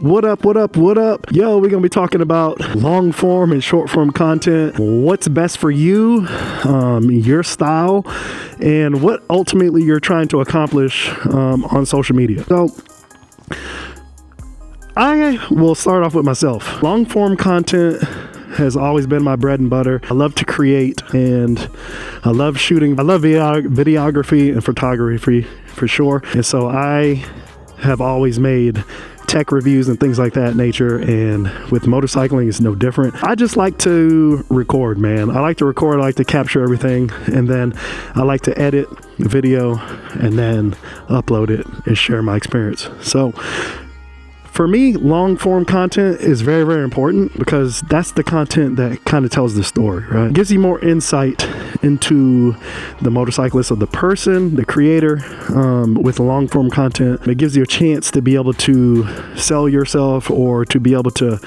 What up, what up, what up? Yo, we're going to be talking about long form and short form content, what's best for you, your style, and what ultimately you're trying to accomplish on social media. So I will start off with myself. Long form content has always been my bread and butter. I love to create and I love shooting. I love videography and photography for sure. And so I have always made tech reviews and things like that nature, and with motorcycling it's no different. I just like to record, man. I like to record, I like to capture everything, and then I like to edit video and then upload it and share my experience. So for me, long form content is very, very important because that's the content that kind of tells the story, right? It gives you more insight into the motorcyclist or the person, the creator, with long form content. It gives you a chance to be able to sell yourself or to be able to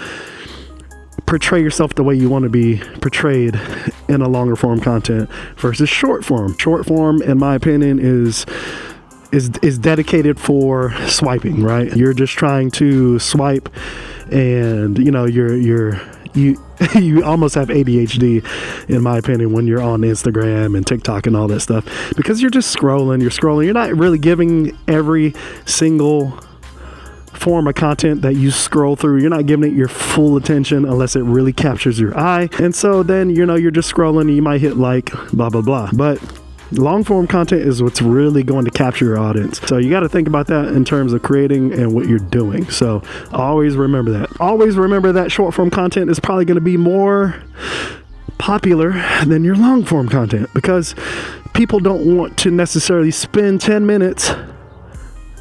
portray yourself the way you want to be portrayed in a longer form content versus short form. Short form, in my opinion, is dedicated for swiping, right? You're just trying to swipe, and you know you almost have ADHD, in my opinion, when you're on Instagram and TikTok and all that stuff, because you're just scrolling. You're not really giving every single form of content that you scroll through. You're not giving it your full attention unless it really captures your eye. And so then, you're just scrolling and you might hit like, blah, blah, blah. But long form content is what's really going to capture your audience. So you got to think about that in terms of creating and what you're doing. So always remember that. Always remember that short form content is probably going to be more popular than your long form content because people don't want to necessarily spend 10 minutes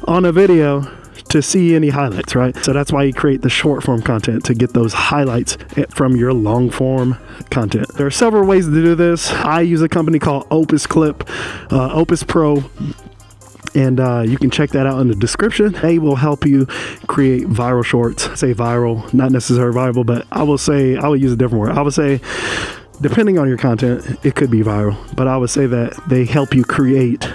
on a video to see any highlights, right? So that's why you create the short form content, to get those highlights from your long form content. There are several ways to do this. I use a company called Opus Clip, Opus Pro, and you can check that out in the description. They will help you create viral shorts. I say viral, not necessarily viral, but I will use a different word. I would say, depending on your content, it could be viral, but I would say that they help you create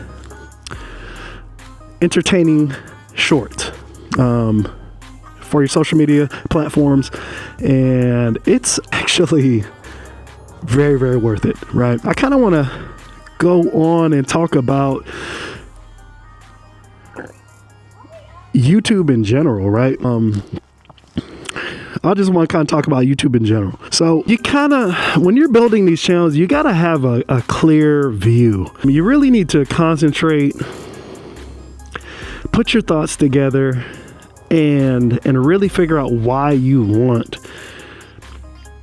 entertaining shorts for your social media platforms, and it's actually very, very worth it, right? I kind of want to go on and talk about YouTube in general, right? I just want to kind of talk about YouTube in general. So you kind of, when you're building these channels, you got to have a clear view. I mean, you really need to concentrate, put your thoughts together, and really figure out why you want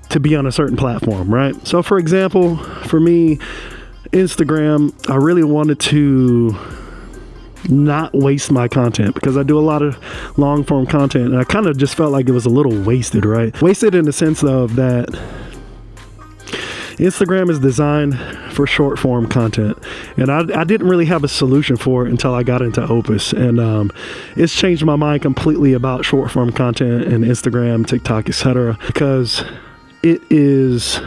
to be on a certain platform, right? So for example, for me, Instagram, I really wanted to not waste my content because I do a lot of long form content, and I kind of just felt like it was a little wasted, right? Wasted in the sense of that Instagram is designed for short form content, and I didn't really have a solution for it until I got into Opus, and it's changed my mind completely about short form content and Instagram, TikTok, etc., because it is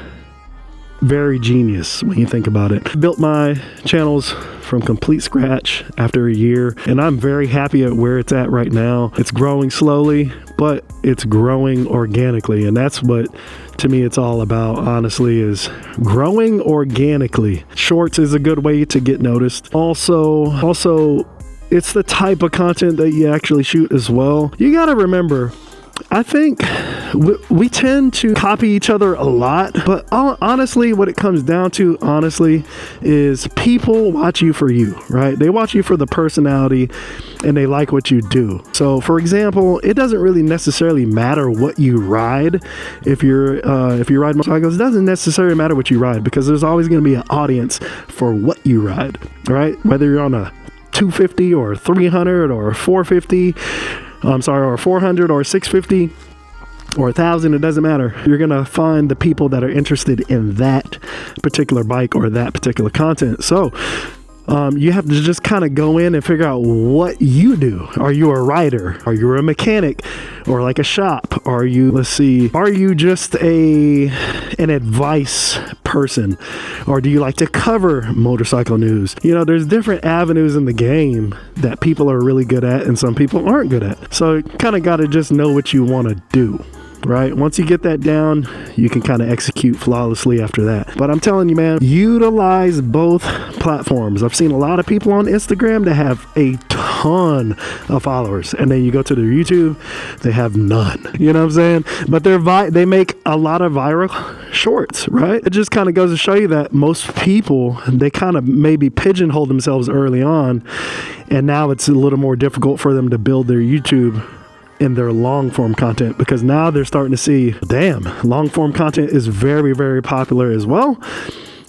very genius when you think about it. I built my channels from complete scratch after a year, and I'm very happy at where it's at right now. It's growing slowly, but it's growing organically, and that's what, to me, it's all about, honestly, is growing organically. Shorts is a good way to get noticed. Also, it's the type of content that you actually shoot as well. You got to remember, I think we tend to copy each other a lot, but honestly, what it comes down to, honestly, is people watch you for you, right? They watch you for the personality, and they like what you do. So, for example, it doesn't really necessarily matter what you ride. If you ride motorcycles, it doesn't necessarily matter what you ride, because there's always going to be an audience for what you ride, right? Whether you're on a 250 or 300 or 450. Or 400 or 650 or 1,000, it doesn't matter. You're going to find the people that are interested in that particular bike or that particular content. So You have to just kind of go in and figure out what you do. Are you a writer? Are you a mechanic? Or like a shop? Are you, let's see, are you just an advice person? Or do you like to cover motorcycle news? You know, there's different avenues in the game that people are really good at and some people aren't good at. So you kind of got to just know what you want to do. Right? Once you get that down, you can kind of execute flawlessly after that. But I'm telling you, man, utilize both platforms. I've seen a lot of people on Instagram that have a ton of followers, and then you go to their YouTube, they have none. You know what I'm saying? But they make a lot of viral shorts, right? It just kind of goes to show you that most people, they kind of maybe pigeonhole themselves early on, and now it's a little more difficult for them to build their YouTube in their long form content, because now they're starting to see, damn, long form content is very, very popular as well,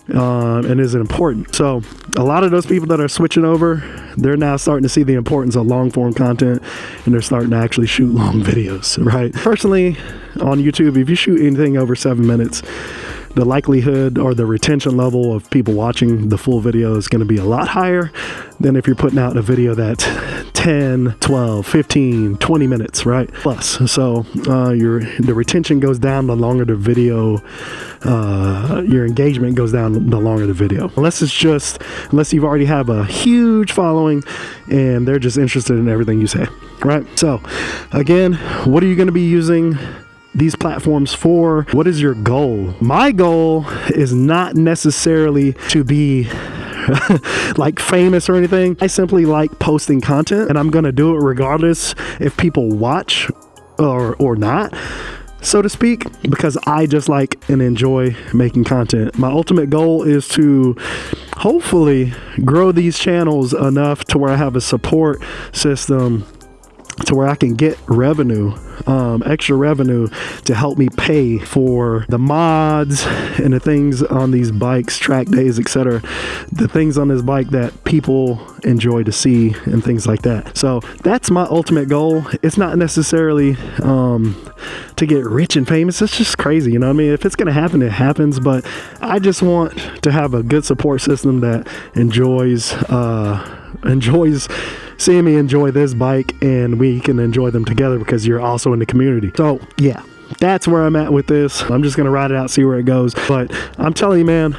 and is important. So a lot of those people that are switching over, they're now starting to see the importance of long form content, and they're starting to actually shoot long videos, right? Personally, on YouTube, if you shoot anything over 7 minutes, the likelihood or the retention level of people watching the full video is going to be a lot higher than if you're putting out a video that's 10, 12, 15, 20 minutes, right? Plus. So the retention goes down the longer the video, your engagement goes down the longer the video. Unless you've already have a huge following and they're just interested in everything you say, right? So again, what are you going to be using these platforms for? What is your goal? My goal is not necessarily to be like famous or anything. I simply like posting content, and I'm gonna do it regardless if people watch or not, so to speak, because I just like and enjoy making content. My ultimate goal is to hopefully grow these channels enough to where I have a support system to where I can get revenue, extra revenue, to help me pay for the mods and the things on these bikes, track days, etc. The things on this bike that people enjoy to see and things like that. So that's my ultimate goal. It's not necessarily to get rich and famous. It's just crazy, you know what I mean? If it's gonna happen, it happens. But I just want to have a good support system that enjoys seeing me enjoy this bike, and we can enjoy them together because you're also in the community. So yeah, that's where I'm at with this. I'm just gonna ride it out, see where it goes. But I'm telling you, man,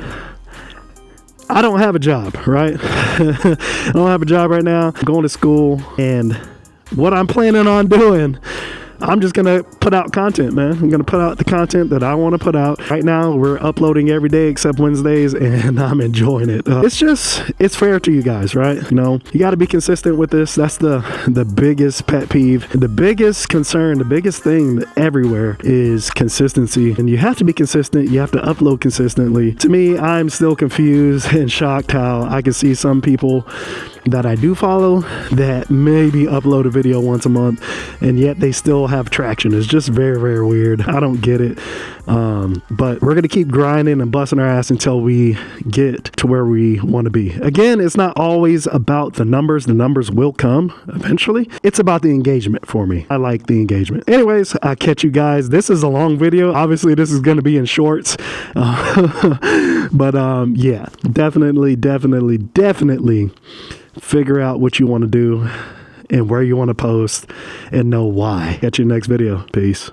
I don't have a job, right? I don't have a job right now. I'm going to school, and what I'm planning on doing, I'm just gonna put out content, man. I'm gonna put out the content that I want to put out. Right now, we're uploading every day except Wednesdays, and I'm enjoying it. It's fair to you guys, right? You know, you got to be consistent with this. That's the biggest pet peeve, the biggest concern, the biggest thing everywhere is consistency. And you have to be consistent. You have to upload consistently. To me, I'm still confused and shocked how I can see some people that I do follow that maybe upload a video once a month, and yet they still have traction. It's just very, very weird. I don't get it. But we're going to keep grinding and busting our ass until we get to where we want to be. Again, it's not always about the numbers. The numbers will come eventually. It's about the engagement for me. I like the engagement. Anyways, I'll catch you guys. This is a long video. Obviously, this is going to be in shorts. But yeah, definitely figure out what you want to do and where you want to post and know why. Catch you next video. Peace.